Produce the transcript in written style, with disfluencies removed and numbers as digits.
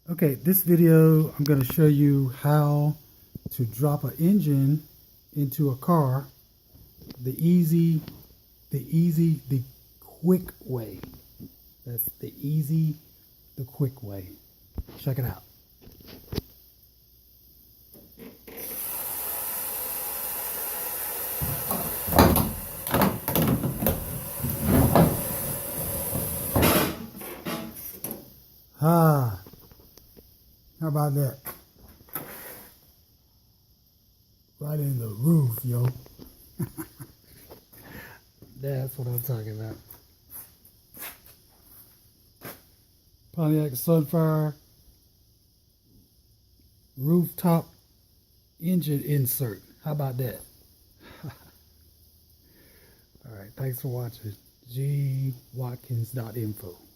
Okay, this video I'm going to show you how to drop an engine into a car the quick way. That's the quick way. Check it out. How about that? Right in the roof, yo. That's what I'm talking about. Pontiac Sunfire rooftop engine insert. How about that? All right, thanks for watching. gwatkins.info.